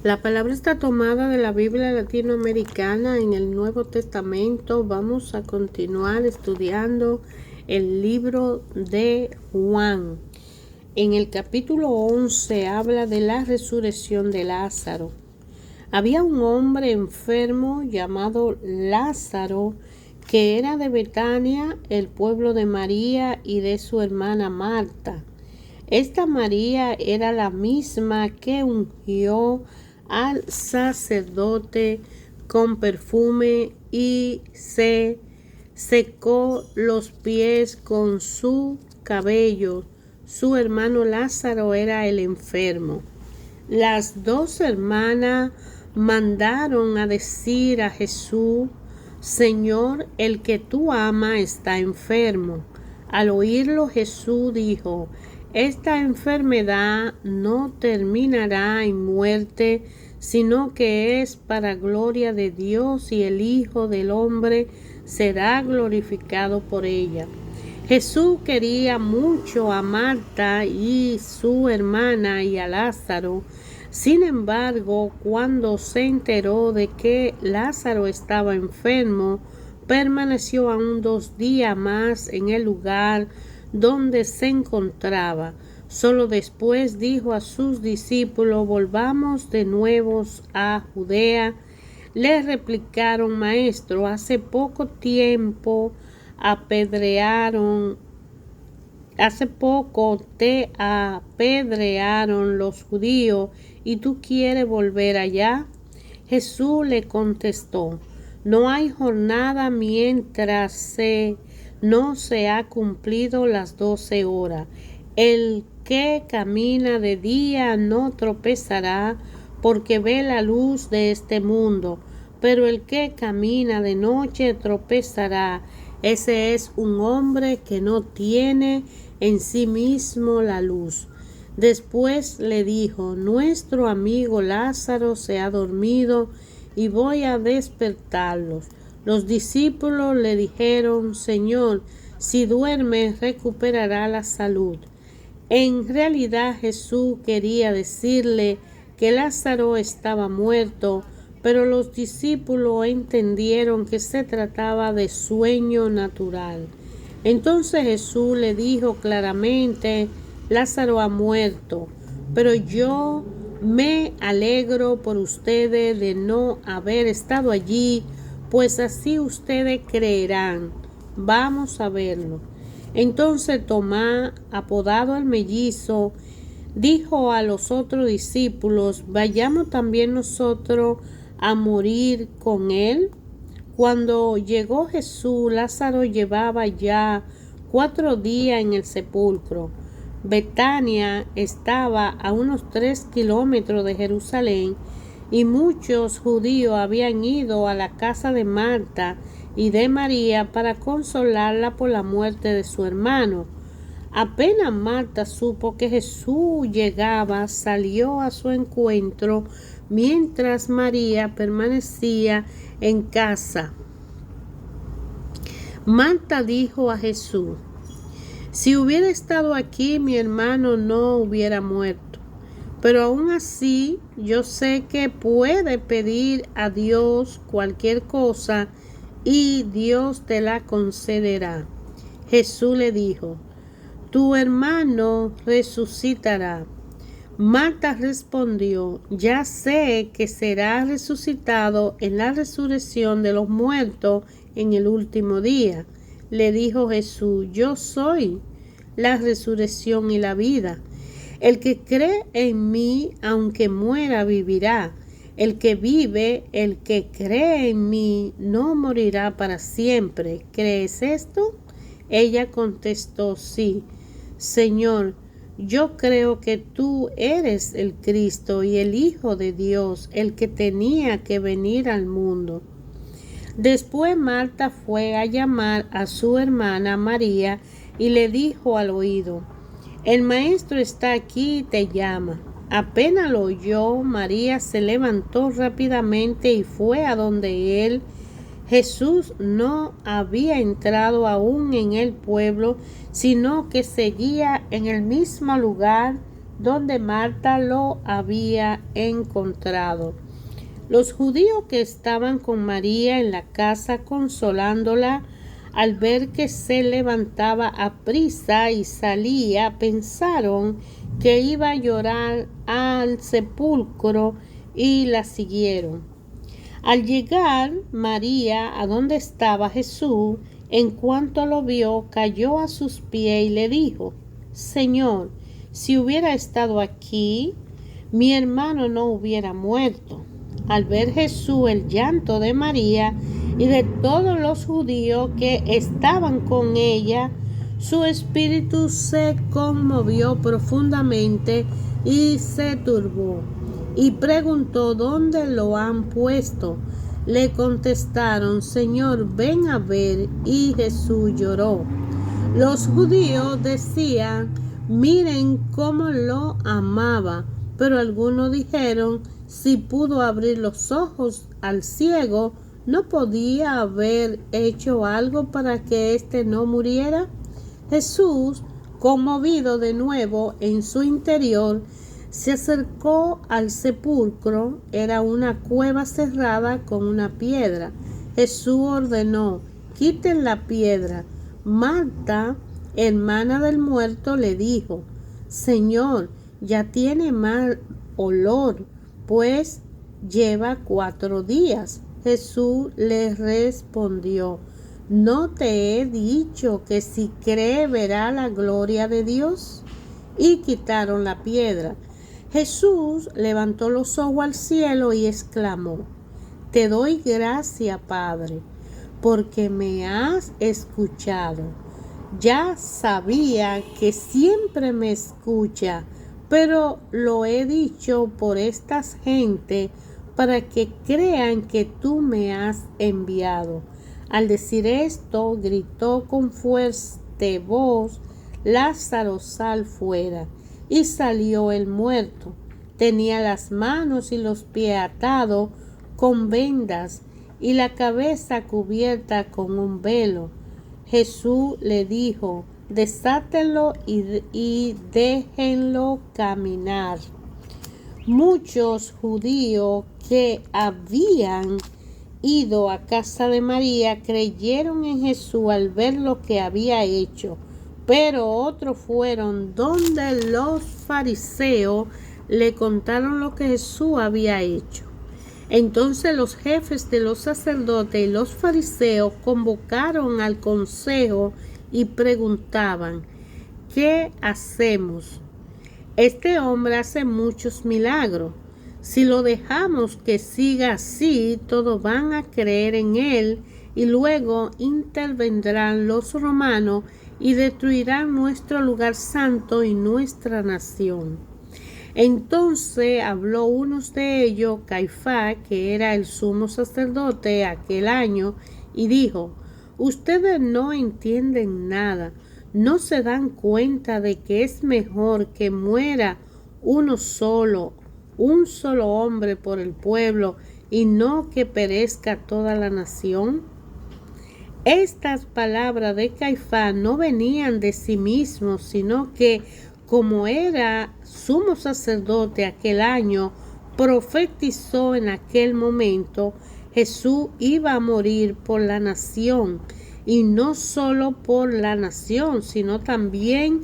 La palabra está tomada de la Biblia latinoamericana en el Nuevo Testamento. Vamos a continuar estudiando el libro de Juan. En el capítulo 11 habla de la resurrección de Lázaro. Había un hombre enfermo llamado Lázaro, que era de Betania, el pueblo de María y de su hermana Marta. Esta María era la misma que ungió al sacerdote con perfume y se secó los pies con su cabello. Su hermano Lázaro era el enfermo. Las dos hermanas mandaron a decir a Jesús: Señor, el que tú amas está enfermo. Al oírlo, Jesús dijo: esta enfermedad no terminará en muerte, sino que es para gloria de Dios, y el Hijo del Hombre será glorificado por ella. Jesús quería mucho a Marta y su hermana y a Lázaro. Sin embargo, cuando se enteró de que Lázaro estaba enfermo, permaneció aún 2 días más en el lugar donde se encontraba. Solo después dijo a sus discípulos: volvamos de nuevo a Judea. Le replicaron: Maestro, hace poco te apedrearon los judíos y tú quieres volver allá. Jesús le contestó: no hay jornada mientras no se ha cumplido las 12 horas. El que camina de día no tropezará porque ve la luz de este mundo, pero el que camina de noche tropezará. Ese es un hombre que no tiene en sí mismo la luz. Después le dijo: nuestro amigo Lázaro se ha dormido y voy a despertarlos. Los discípulos le dijeron: Señor, si duerme, recuperará la salud. En realidad Jesús quería decirle que Lázaro estaba muerto, pero los discípulos entendieron que se trataba de sueño natural. Entonces Jesús le dijo claramente: Lázaro ha muerto, pero yo me alegro por ustedes de no haber estado allí, pues así ustedes creerán. Vamos a verlo. Entonces Tomás, apodado el mellizo, dijo a los otros discípulos: vayamos también nosotros a morir con él. Cuando llegó Jesús, Lázaro llevaba ya 4 días en el sepulcro. Betania estaba a unos 3 kilómetros de Jerusalén, y muchos judíos habían ido a la casa de Marta y de María para consolarla por la muerte de su hermano. Apenas Marta supo que Jesús llegaba, salió a su encuentro, mientras María permanecía en casa. Marta dijo a Jesús: si hubiera estado aquí, mi hermano no hubiera muerto. Pero aún así, yo sé que puede pedir a Dios cualquier cosa y Dios te la concederá. Jesús le dijo: tu hermano resucitará. Marta respondió: ya sé que será resucitado en la resurrección de los muertos en el último día. Le dijo Jesús: yo soy la resurrección y la vida. El que cree en mí, aunque muera, vivirá. El que vive, el que cree en mí, no morirá para siempre. ¿Crees esto? Ella contestó: sí, Señor, yo creo que tú eres el Cristo y el Hijo de Dios, el que tenía que venir al mundo. Después Marta fue a llamar a su hermana María y le dijo al oído: el maestro está aquí y te llama. Apenas lo oyó, María se levantó rápidamente y fue a donde él. Jesús no había entrado aún en el pueblo, sino que seguía en el mismo lugar donde Marta lo había encontrado. Los judíos que estaban con María en la casa consolándola, al ver que se levantaba aprisa y salía, pensaron que iba a llorar al sepulcro y la siguieron. Al llegar María a donde estaba Jesús, en cuanto lo vio, cayó a sus pies y le dijo: Señor, si hubiera estado aquí, mi hermano no hubiera muerto. Al ver Jesús el llanto de María y de todos los judíos que estaban con ella, su espíritu se conmovió profundamente y se turbó, y preguntó: ¿Dónde lo han puesto? Le contestaron: Señor, ven a ver. Y Jesús lloró. Los judíos decían: miren cómo lo amaba. Pero algunos dijeron: si pudo abrir los ojos al ciego, ¿no podía haber hecho algo para que éste no muriera? Jesús, conmovido de nuevo en su interior, se acercó al sepulcro. Era una cueva cerrada con una piedra. Jesús ordenó: quiten la piedra. Marta, hermana del muerto, le dijo: Señor, ya tiene mal olor, pues lleva 4 días. Jesús le respondió: ¿no te he dicho que si cree verá la gloria de Dios? Y quitaron la piedra. Jesús levantó los ojos al cielo y exclamó: Te doy gracias, Padre, porque me has escuchado. Ya sabía que siempre me escucha, pero lo he dicho por estas gente para que crean que tú me has enviado. Al decir esto, gritó con fuerte voz: Lázaro, sal fuera. Y salió el muerto. Tenía las manos y los pies atados con vendas y la cabeza cubierta con un velo. Jesús le dijo: desátenlo y déjenlo caminar. Muchos judíos que habían ido a casa de María creyeron en Jesús al ver lo que había hecho, pero otros fueron donde los fariseos le contaron lo que Jesús había hecho. Entonces los jefes de los sacerdotes y los fariseos convocaron al consejo y preguntaban: ¿qué hacemos? Este hombre hace muchos milagros. Si lo dejamos que siga así, todos van a creer en él, y luego intervendrán los romanos y destruirán nuestro lugar santo y nuestra nación. Entonces habló uno de ellos, Caifás, que era el sumo sacerdote aquel año, y dijo: ustedes no entienden nada, no se dan cuenta de que es mejor que muera un solo hombre por el pueblo, y no que perezca toda la nación. Estas palabras de Caifás no venían de sí mismo, sino que, como era sumo sacerdote aquel año, profetizó en aquel momento: Jesús iba a morir por la nación, y no solo por la nación, sino también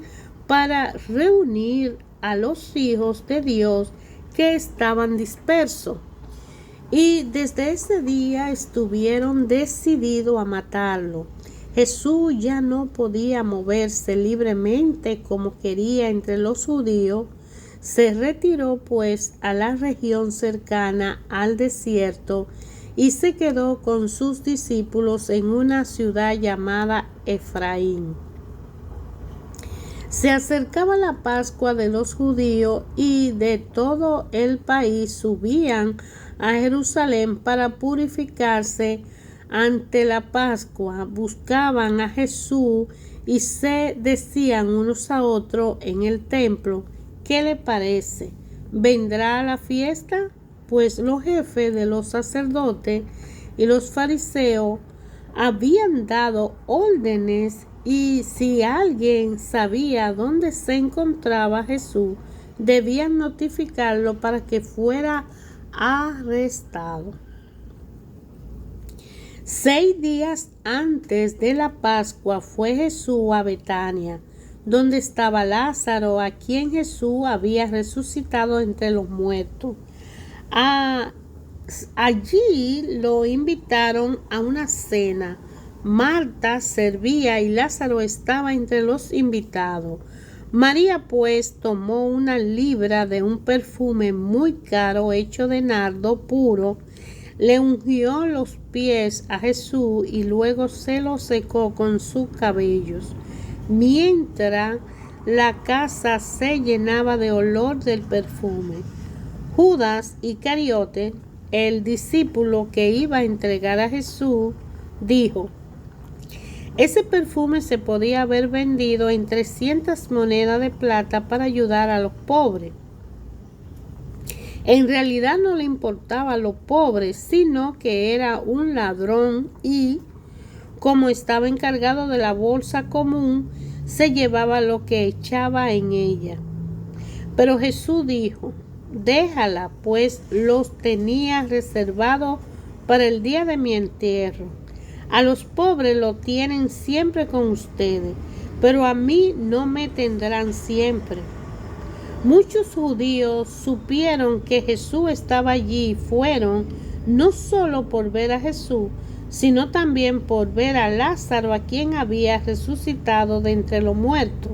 para reunir a los hijos de Dios que estaban dispersos. Y desde ese día estuvieron decididos a matarlo. Jesús ya no podía moverse libremente como quería entre los judíos. Se retiró pues a la región cercana al desierto y se quedó con sus discípulos en una ciudad llamada Efraín. Se acercaba la Pascua de los judíos y de todo el país subían a Jerusalén para purificarse ante la Pascua. Buscaban a Jesús y se decían unos a otros en el templo: ¿qué le parece? ¿Vendrá a la fiesta? Pues los jefes de los sacerdotes y los fariseos habían dado órdenes, y si alguien sabía dónde se encontraba Jesús, debían notificarlo para que fuera arrestado. 6 días antes de la Pascua fue Jesús a Betania, donde estaba Lázaro, a quien Jesús había resucitado entre los muertos. Allí lo invitaron a una cena. Marta servía y Lázaro estaba entre los invitados. María pues tomó una libra de un perfume muy caro hecho de nardo puro, le ungió los pies a Jesús y luego se los secó con sus cabellos, mientras la casa se llenaba de olor del perfume. Judas Iscariote, el discípulo que iba a entregar a Jesús, dijo: ese perfume se podía haber vendido en 300 monedas de plata para ayudar a los pobres. En realidad no le importaba a los pobres, sino que era un ladrón y, como estaba encargado de la bolsa común, se llevaba lo que echaba en ella. Pero Jesús dijo: déjala, pues los tenía reservados para el día de mi entierro. A los pobres lo tienen siempre con ustedes, pero a mí no me tendrán siempre. Muchos judíos supieron que Jesús estaba allí y fueron, no solo por ver a Jesús, sino también por ver a Lázaro, a quien había resucitado de entre los muertos.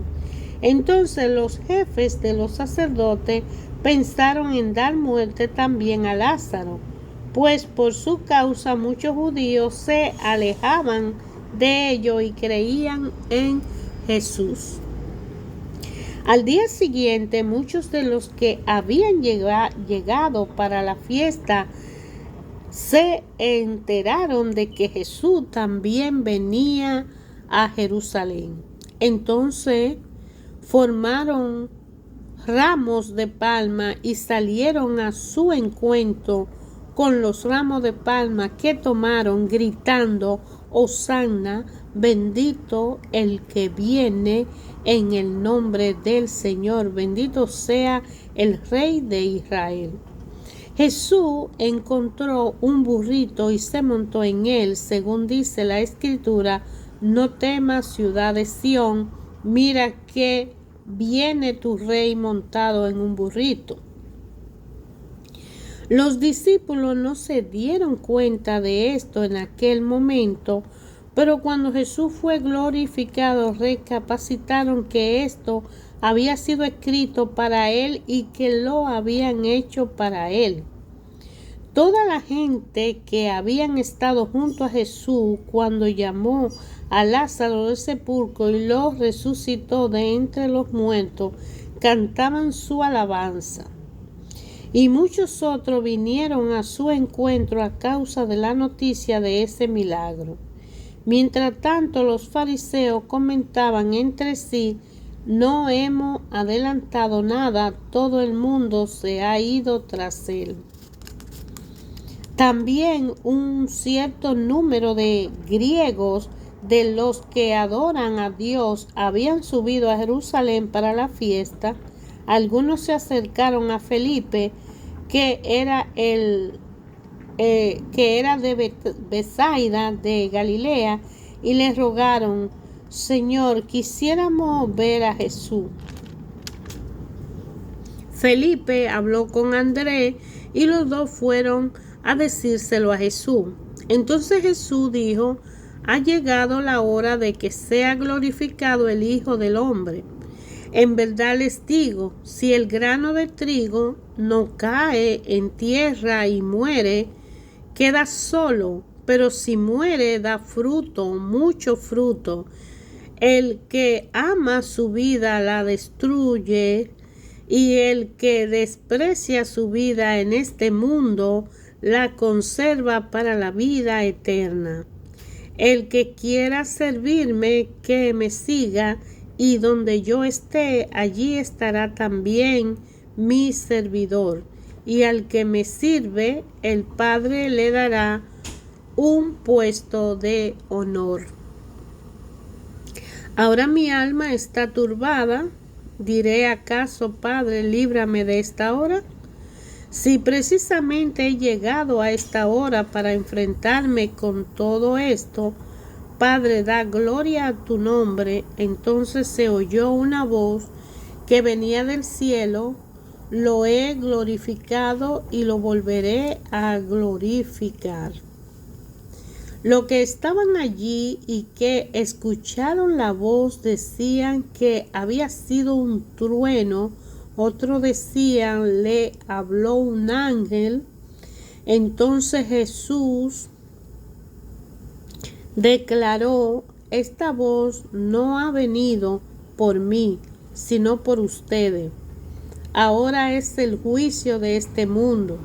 Entonces los jefes de los sacerdotes pensaron en dar muerte también a Lázaro, pues por su causa muchos judíos se alejaban de ellos y creían en Jesús. Al día siguiente, muchos de los que habían llegado para la fiesta se enteraron de que Jesús también venía a Jerusalén. Entonces formaron ramos de palma y salieron a su encuentro con los ramos de palma que tomaron, gritando: Hosanna, bendito el que viene en el nombre del Señor, bendito sea el Rey de Israel. Jesús encontró un burrito y se montó en él, según dice la Escritura: no temas, ciudad de Sión, mira que viene tu rey montado en un burrito. Los discípulos no se dieron cuenta de esto en aquel momento, pero cuando Jesús fue glorificado, recapacitaron que esto había sido escrito para él y que lo habían hecho para él. Toda la gente que habían estado junto a Jesús cuando llamó a Lázaro del sepulcro y lo resucitó de entre los muertos, cantaban su alabanza. Y muchos otros vinieron a su encuentro a causa de la noticia de ese milagro. Mientras tanto, los fariseos comentaban entre sí: no hemos adelantado nada, todo el mundo se ha ido tras él. También un cierto número de griegos, de los que adoran a Dios, habían subido a Jerusalén para la fiesta. Algunos se acercaron a Felipe, que era de Betsaida de Galilea, y le rogaron: Señor, quisiéramos ver a Jesús. Felipe habló con Andrés y los dos fueron a decírselo a Jesús. Entonces Jesús dijo: ha llegado la hora de que sea glorificado el Hijo del Hombre. En verdad les digo, si el grano de trigo no cae en tierra y muere, queda solo, pero si muere da fruto, mucho fruto. El que ama su vida la destruye, y el que desprecia su vida en este mundo la conserva para la vida eterna. El que quiera servirme, que me siga, y donde yo esté, allí estará también mi servidor. Y al que me sirve, el Padre le dará un puesto de honor. Ahora mi alma está turbada, ¿Diré acaso, Padre, líbrame de esta hora? Si precisamente he llegado a esta hora para enfrentarme con todo esto, Padre, da gloria a tu nombre. Entonces se oyó una voz que venía del cielo: lo he glorificado y lo volveré a glorificar. Los que estaban allí y que escucharon la voz decían que había sido un trueno, otros decían le habló un ángel. Entonces Jesús declaró: esta voz no ha venido por mí, sino por ustedes. Ahora es el juicio de este mundo.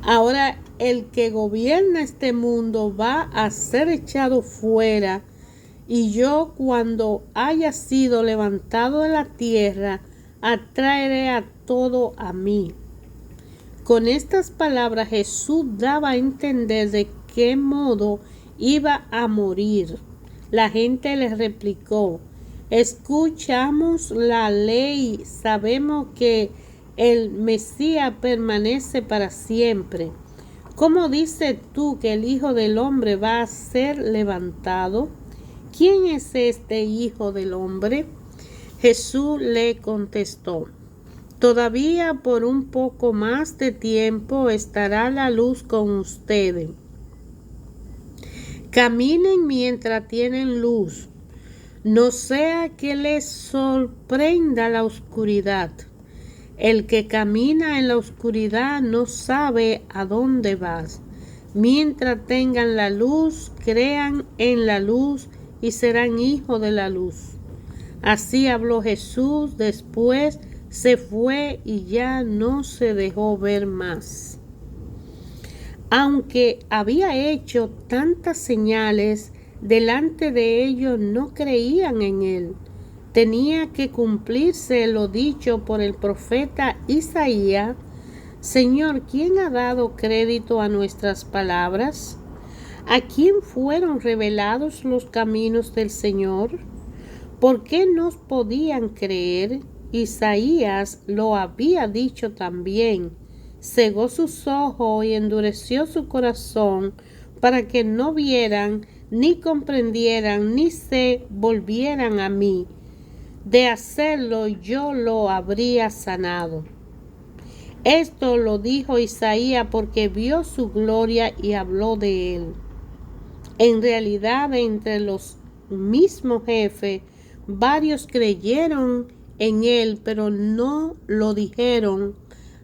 Ahora el que gobierna este mundo va a ser echado fuera, y yo, cuando haya sido levantado de la tierra, atraeré a todo a mí. Con estas palabras Jesús daba a entender de qué modo iba a morir. La gente le replicó: escuchamos la ley, sabemos que el Mesías permanece para siempre. ¿Cómo dices tú que el Hijo del Hombre va a ser levantado? ¿Quién es este Hijo del Hombre? Jesús le contestó: todavía por un poco más de tiempo estará la luz con ustedes. Caminen mientras tienen luz, no sea que les sorprenda la oscuridad. El que camina en la oscuridad no sabe a dónde va. Mientras tengan la luz, crean en la luz y serán hijos de la luz. Así habló Jesús, después se fue y ya no se dejó ver más. Aunque había hecho tantas señales delante de ellos, no creían en él. Tenía que cumplirse lo dicho por el profeta Isaías: Señor, ¿quién ha dado crédito a nuestras palabras? ¿A quién fueron revelados los caminos del Señor? ¿Por qué no podían creer? Isaías lo había dicho también: cegó sus ojos y endureció su corazón, para que no vieran, ni comprendieran, ni se volvieran a mí. De hacerlo, yo lo habría sanado. Esto lo dijo Isaías porque vio su gloria y habló de él. En realidad, entre los mismos jefes, varios creyeron en él, pero no lo dijeron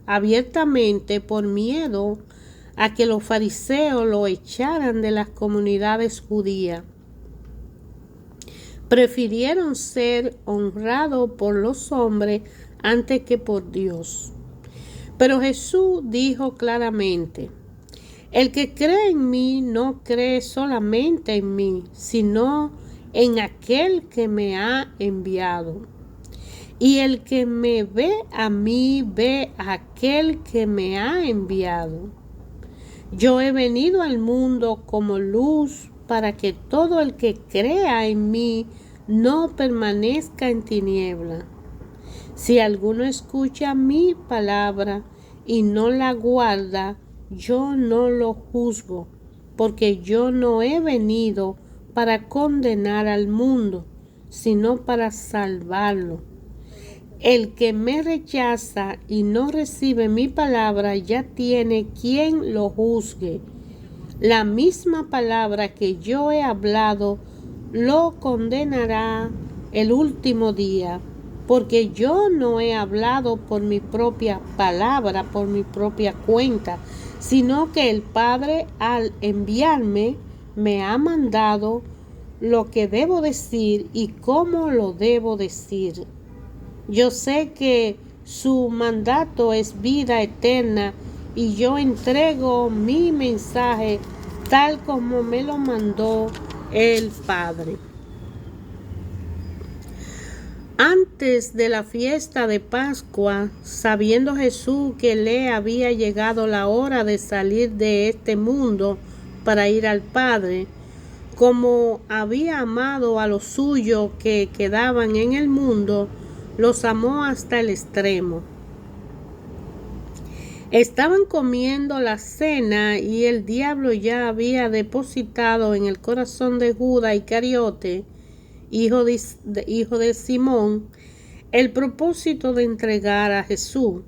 abiertamente por miedo a que los fariseos lo echaran de las comunidades judías. Prefirieron ser honrados por los hombres antes que por Dios. Pero Jesús dijo claramente: el que cree en mí no cree solamente en mí, sino en aquel que me ha enviado. Y el que me ve a mí ve a aquel que me ha enviado. Yo he venido al mundo como luz, para que todo el que crea en mí no permanezca en tiniebla. Si alguno escucha mi palabra y no la guarda, yo no lo juzgo, porque yo no he venido para condenar al mundo, sino para salvarlo. El que me rechaza y no recibe mi palabra ya tiene quien lo juzgue. La misma palabra que yo he hablado lo condenará el último día, porque yo no he hablado por mi propia palabra, por mi propia cuenta, sino que el Padre, al enviarme, me ha mandado lo que debo decir y cómo lo debo decir. Yo sé que su mandato es vida eterna, y yo entrego mi mensaje tal como me lo mandó el Padre. Antes de la fiesta de Pascua, sabiendo Jesús que le había llegado la hora de salir de este mundo para ir al Padre, como había amado a los suyos que quedaban en el mundo, los amó hasta el extremo. Estaban comiendo la cena y el diablo ya había depositado en el corazón de Judas Iscariote, hijo de Simón, el propósito de entregar a Jesús.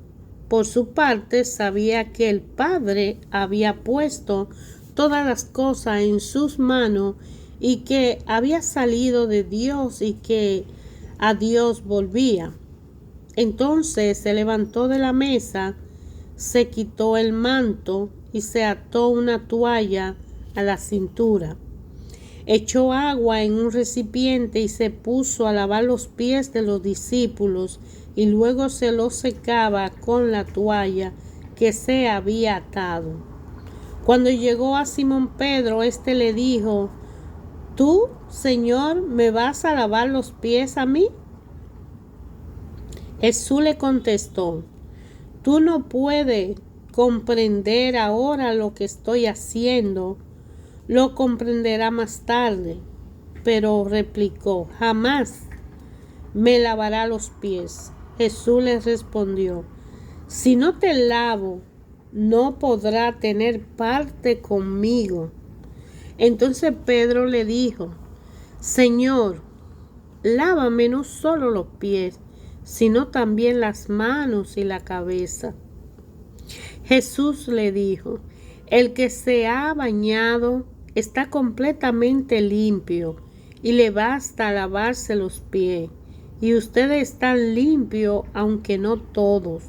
Por su parte, sabía que el Padre había puesto todas las cosas en sus manos y que había salido de Dios y que a Dios volvía. Entonces se levantó de la mesa, se quitó el manto y se ató una toalla a la cintura. Echó agua en un recipiente y se puso a lavar los pies de los discípulos y luego se los secaba con la toalla que se había atado. Cuando llegó a Simón Pedro, éste le dijo: ¿Tú, Señor, me vas a lavar los pies a mí? Jesús le contestó: Tú no puedes comprender ahora lo que estoy haciendo, lo comprenderá más tarde. Pero replicó: jamás me lavará los pies. Jesús le respondió: si no te lavo, no podrá tener parte conmigo. Entonces Pedro le dijo: Señor, lávame no solo los pies, sino también las manos y la cabeza. Jesús le dijo: el que se ha bañado está completamente limpio y le basta lavarse los pies, y ustedes están limpios, aunque no todos.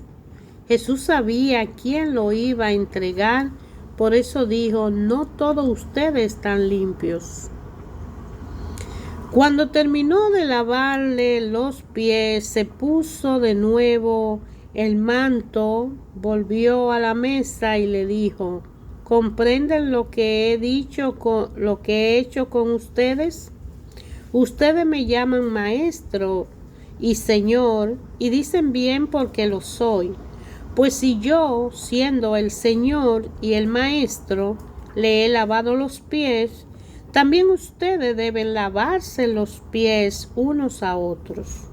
Jesús sabía quién lo iba a entregar, por eso dijo: no todos ustedes están limpios. Cuando terminó de lavarle los pies, se puso de nuevo el manto, volvió a la mesa y le dijo: ¿comprenden lo que he hecho con ustedes? Ustedes me llaman maestro y señor, y dicen bien porque lo soy. Pues si yo, siendo el Señor y el Maestro, le he lavado los pies, también ustedes deben lavarse los pies unos a otros.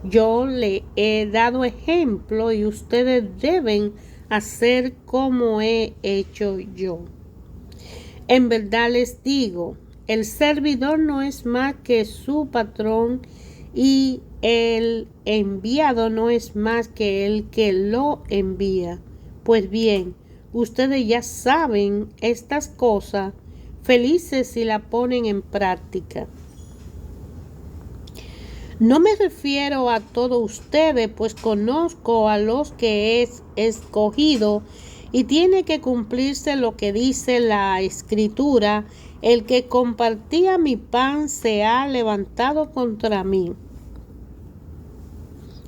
Yo le he dado ejemplo y ustedes deben hacer como he hecho yo. En verdad les digo, el servidor no es más que su patrón y el enviado no es más que el que lo envía. Pues bien, ustedes ya saben estas cosas, felices si la ponen en práctica. No me refiero a todos ustedes, pues conozco a los que he escogido y tiene que cumplirse lo que dice la Escritura: el que compartía mi pan se ha levantado contra mí.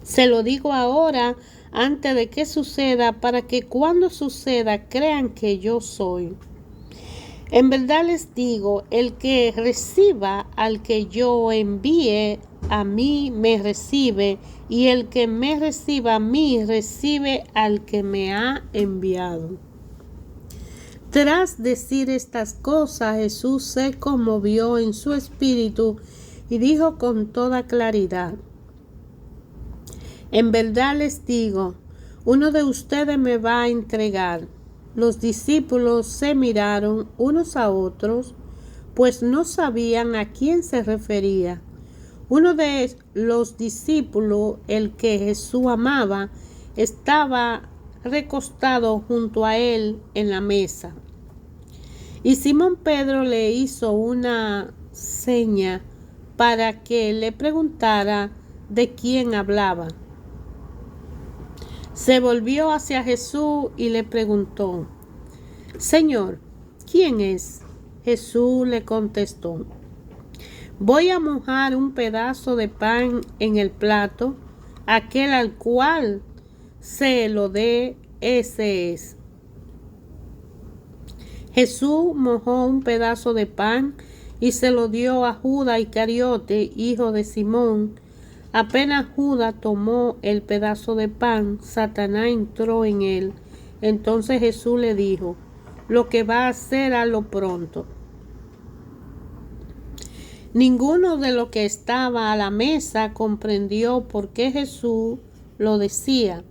Se lo digo ahora antes de que suceda, para que cuando suceda crean que yo soy. En verdad les digo, el que reciba al que yo envíe, a mí me recibe, y el que me reciba a mí, recibe al que me ha enviado. Tras decir estas cosas, Jesús se conmovió en su espíritu y dijo con toda claridad: en verdad les digo, uno de ustedes me va a entregar. Los discípulos se miraron unos a otros, pues no sabían a quién se refería. Uno de los discípulos, el que Jesús amaba, estaba recostado junto a él en la mesa. Y Simón Pedro le hizo una seña para que le preguntara de quién hablaba. Se volvió hacia Jesús y le preguntó: Señor, ¿quién es? Jesús le contestó: voy a mojar un pedazo de pan en el plato, aquel al cual se lo dé, ese es. Jesús mojó un pedazo de pan y se lo dio a Judas Iscariote, hijo de Simón. Apenas Judas tomó el pedazo de pan, Satanás entró en él. Entonces Jesús le dijo: lo que va a hacer, hazlo pronto. Ninguno de los que estaba a la mesa comprendió por qué Jesús lo decía.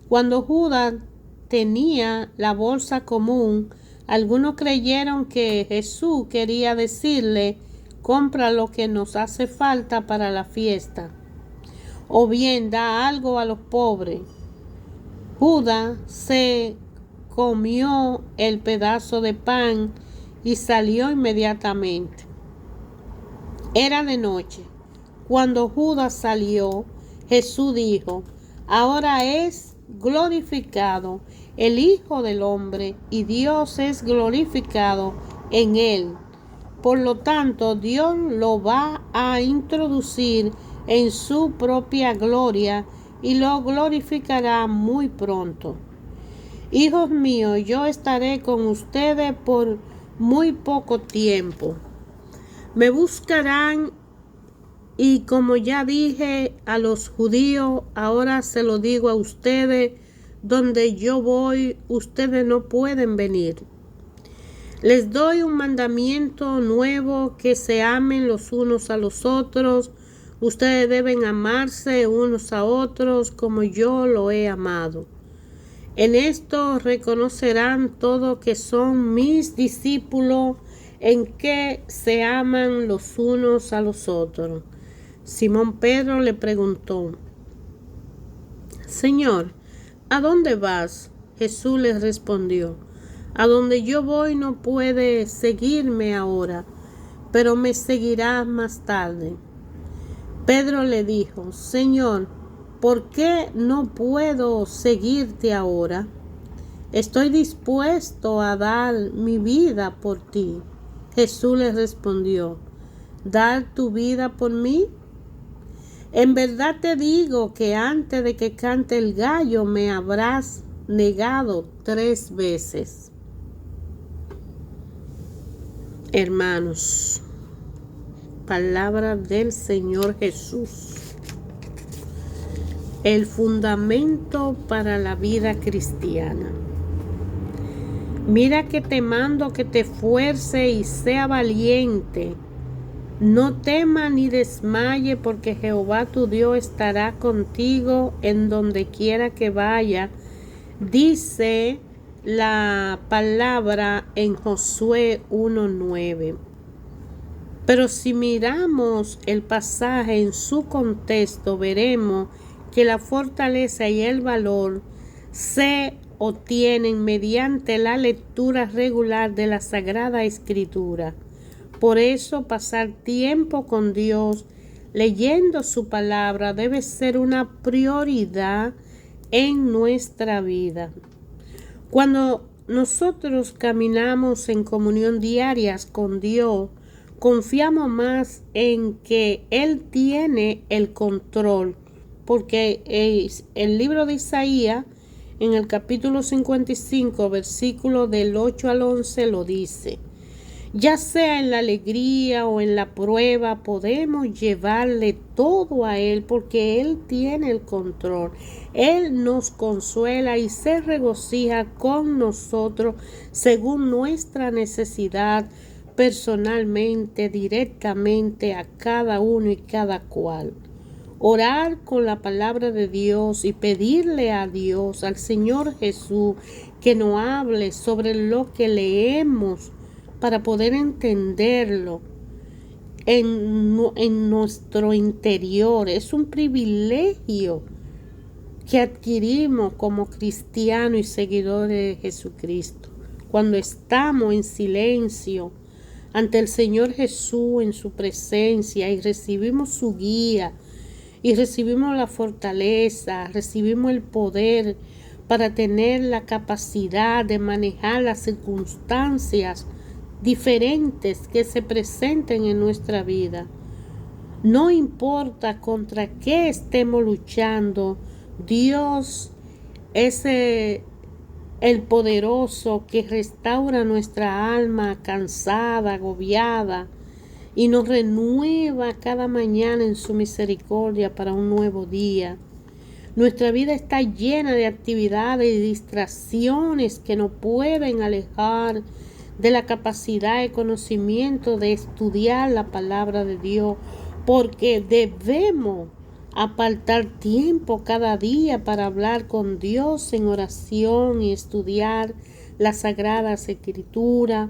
Cuando Judas tenía la bolsa común, algunos creyeron que Jesús quería decirle: compra lo que nos hace falta para la fiesta, o bien da algo a los pobres. Judas se comió el pedazo de pan y salió inmediatamente. Era de noche. Cuando Judas salió, Jesús dijo: ahora es glorificado el Hijo del Hombre y Dios es glorificado en él. Por lo tanto, Dios lo va a introducir en su propia gloria y lo glorificará muy pronto. Hijos míos, yo estaré con ustedes por muy poco tiempo. Me buscarán y, como ya dije a los judíos, ahora se lo digo a ustedes: donde yo voy, ustedes no pueden venir. Les doy un mandamiento nuevo, que se amen los unos a los otros. Ustedes deben amarse unos a otros como yo lo he amado. En esto reconocerán todos que son mis discípulos, en que se aman los unos a los otros. Simón Pedro le preguntó: Señor, ¿a dónde vas? Jesús le respondió: a donde yo voy no puedes seguirme ahora, pero me seguirás más tarde. Pedro le dijo: Señor, ¿por qué no puedo seguirte ahora? Estoy dispuesto a dar mi vida por ti. Jesús le respondió: ¿dar tu vida por mí? En verdad te digo que antes de que cante el gallo me habrás negado 3 veces. Hermanos, palabra del Señor Jesús. El fundamento para la vida cristiana. Mira que te mando que te esfuerce y sea valiente. No temas ni desmaye, porque Jehová tu Dios estará contigo en donde quiera que vaya. Dice la palabra en Josué 1:9. Pero si miramos el pasaje en su contexto, veremos que la fortaleza y el valor se obtienen mediante la lectura regular de la Sagrada Escritura. Por eso, pasar tiempo con Dios leyendo su palabra debe ser una prioridad en nuestra vida. Cuando nosotros caminamos en comunión diaria con Dios, confiamos más en que Él tiene el control, porque el libro de Isaías, en el capítulo 55, versículo del 8 al 11, lo dice: ya sea en la alegría o en la prueba, podemos llevarle todo a Él, porque Él tiene el control. Él nos consuela y se regocija con nosotros según nuestra necesidad, personalmente, directamente a cada uno y cada cual. Orar con la palabra de Dios y pedirle a Dios, al Señor Jesús, que nos hable sobre lo que leemos, para poder entenderlo en nuestro interior. Es un privilegio que adquirimos como cristianos y seguidores de Jesucristo, cuando estamos en silencio ante el Señor Jesús, en su presencia, y recibimos su guía, y recibimos la fortaleza, recibimos el poder para tener la capacidad de manejar las circunstancias diferentes que se presenten en nuestra vida. No importa contra qué estemos luchando, Dios es el poderoso que restaura nuestra alma cansada, agobiada, y nos renueva cada mañana en su misericordia para un nuevo día. Nuestra vida está llena de actividades y distracciones que nos pueden alejar de la capacidad de conocimiento de estudiar la palabra de Dios, porque debemos apartar tiempo cada día para hablar con Dios en oración y estudiar las sagradas escrituras.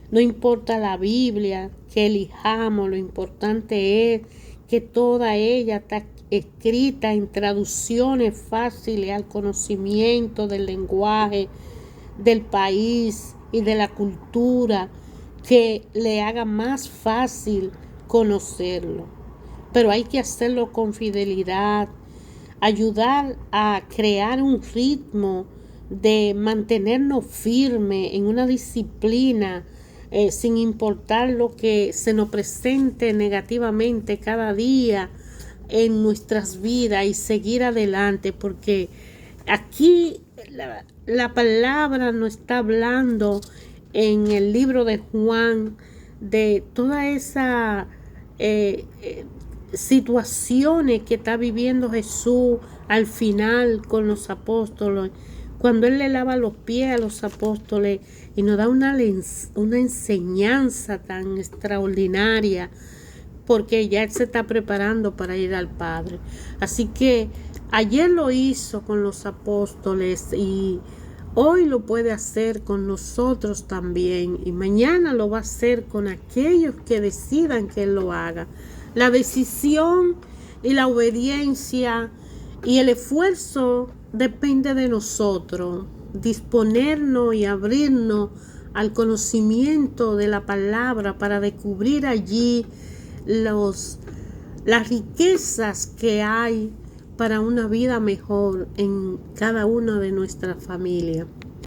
No importa la Biblia que elijamos, lo importante es que toda ella está escrita en traducciones fáciles al conocimiento del lenguaje del país y de la cultura, que le haga más fácil conocerlo. Pero hay que hacerlo con fidelidad, ayudar a crear un ritmo de mantenernos firmes en una disciplina, sin importar lo que se nos presente negativamente cada día en nuestras vidas, y seguir adelante, porque aquí la palabra nos está hablando en el libro de Juan de toda esa situaciones que está viviendo Jesús al final con los apóstoles, cuando Él le lava los pies a los apóstoles y nos da una enseñanza tan extraordinaria, porque ya Él se está preparando para ir al Padre. Así que ayer lo hizo con los apóstoles y hoy lo puede hacer con nosotros también, y mañana lo va a hacer con aquellos que decidan que Él lo haga. La decisión y la obediencia y el esfuerzo depende de nosotros, disponernos y abrirnos al conocimiento de la palabra para descubrir allí las riquezas que hay para una vida mejor en cada una de nuestras familias.